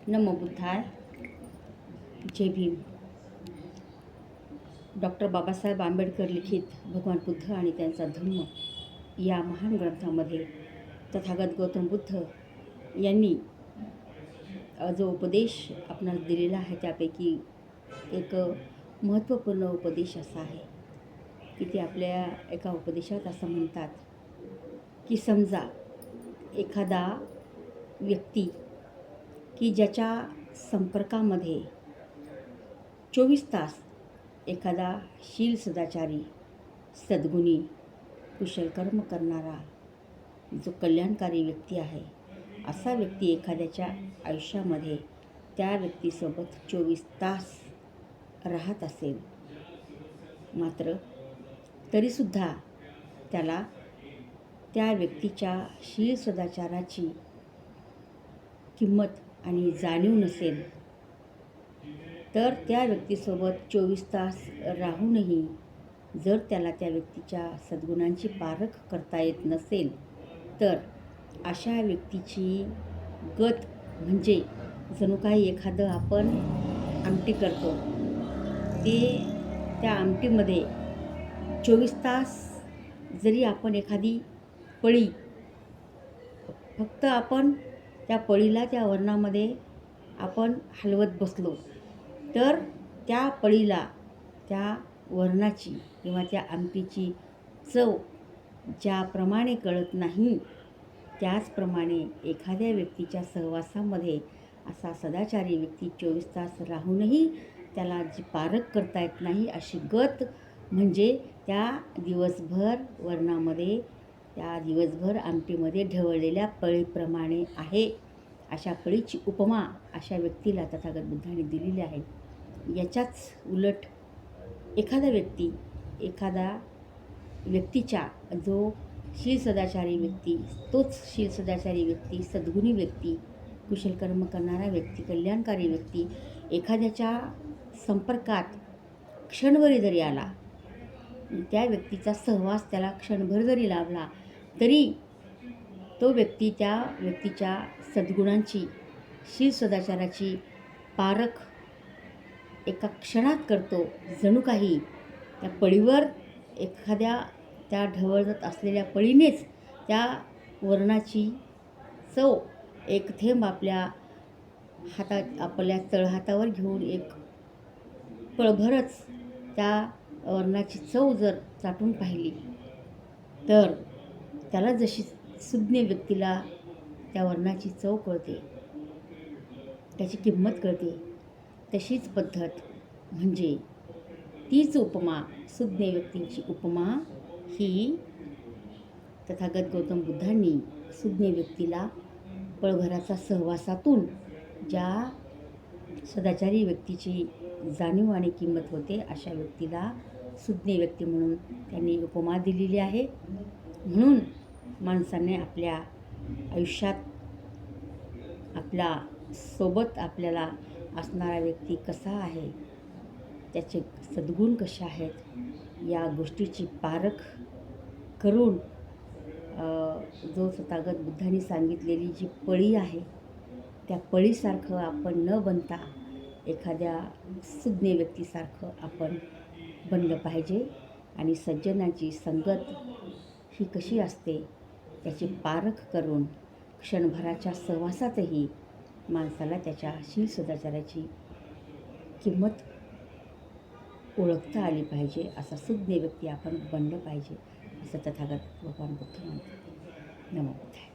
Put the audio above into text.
नमो बुद्धाय. जय Bhim. Doctor Babasaheb Ambedkar लिखित भगवान बुद्ध आणि त्यांचा धम्म या महान ग्रंथामध्ये तथागत गौतम बुद्ध यांनी जो उपदेश आपणास दिलेला आहे त्यापैकी एक महत्त्वपूर्ण उपदेश असा आहे की ते आपल्या एका उपदेशात असं म्हणतात की समजा एखादा व्यक्ती की ज्याच्या संपर्कामध्ये 24 तास एखादा शील सदाचारी, सद्गुणी, कुशल कर्म करणारा जो कल्याणकारी व्यक्ती आहे, असा व्यक्ती एखाद्याच्या आयुष्यामध्ये त्या व्यक्तीसोबत 24 तास राहत असेल, मात्र तरीसुद्धा त्याला त्या व्यक्तीच्या शील सदाचाराची किंमत आणि जाणीव नसेल, तर त्या व्यक्तीसोबत 24 तास राहूनही जर त्याला त्या व्यक्तीच्या सद्गुणांची पारख करता येत नसेल, तर अशा व्यक्तीची गत म्हणजे जणू काही एखादं आपण आमटी करतो, ते त्या आमटीमध्ये 24 तास जरी आपण एखादी पळी फक्त आपण त्या पळीला त्या वरणामध्ये आपण हलवत बसलो, तर त्या पळीला त्या वरणाची किंवा त्या आमटीची चव ज्याप्रमाणे कळत नाही, त्याचप्रमाणे एखाद्या व्यक्तीच्या सहवासामध्ये असा सदाचारी व्यक्ती 24 तास राहूनही त्याला जी पारख करता येत नाही, अशी गत म्हणजे त्या दिवसभर वरणामध्ये, त्या दिवसभर आमटीमध्ये ढवळलेल्या पळीप्रमाणे आहे. अशा पळीची उपमा अशा व्यक्तीला तथागत बुद्धांनी दिलेली आहे. याच्याच उलट एखादा व्यक्तीच्या जो शील सदाचारी व्यक्ती, तोच शील सदाचारी व्यक्ती, सद्गुणी व्यक्ती, कुशल कर्म करणारा व्यक्ती, कल्याणकारी व्यक्ती एखाद्याच्या संपर्कात क्षणभरी जरी आला, त्या व्यक्तीचा सहवास त्याला क्षणभर जरी लाभला, तरी तो व्यक्ती त्या व्यक्तीच्या सद्गुणांची, शील सदाचाराची पारख एका क्षणात करतो. जणू काही त्या पळीवर एखाद्या त्या ढवळत असलेल्या पळीनेच त्या वरणाची चव एक थेंब आपल्या तळहातावर घेऊन एक पळभरच त्या वरणाची चव जर चाटून पाहिली, तर त्याला जशी सुज्ञ व्यक्तीला त्या वरणाची चव कळते, त्याची किंमत कळते, तशीच पद्धत म्हणजे तीच उपमा, सुज्ञ व्यक्तींची उपमा ही तथागत गौतम बुद्धांनी सुज्ञ व्यक्तीला पळभराचा सहवासातून ज्या सदाचारी व्यक्तीची जाणीव आणि किंमत होते, अशा व्यक्तीला सुज्ञ व्यक्ती म्हणून त्यांनी उपमा दिलेली आहे. म्हणून माणसाने आपल्या आयुष्यात आपल्या सोबत आपल्याला असणारा व्यक्ती कसा आहे, त्याचे सद्गुण कसे आहेत, या गोष्टीची पारख करून जो तथागत बुद्धांनी सांगितलेली जी पळी आहे, त्या पळीसारखं आपण न बनता एखाद्या सुज्ञ व्यक्तीसारखं आपण बनलं पाहिजे. आणि सज्जनाची संगत ही कशी असते त्याची पारख करून क्षणभराच्या सहवासातही माणसाला त्याच्या शील सदाचाराची किंमत ओळखता आली पाहिजे. असा सुज्ञ व्यक्ती आपण बनलं पाहिजे, असं तथागत भगवान बुद्ध म्हणतात. नमो बुद्धाय.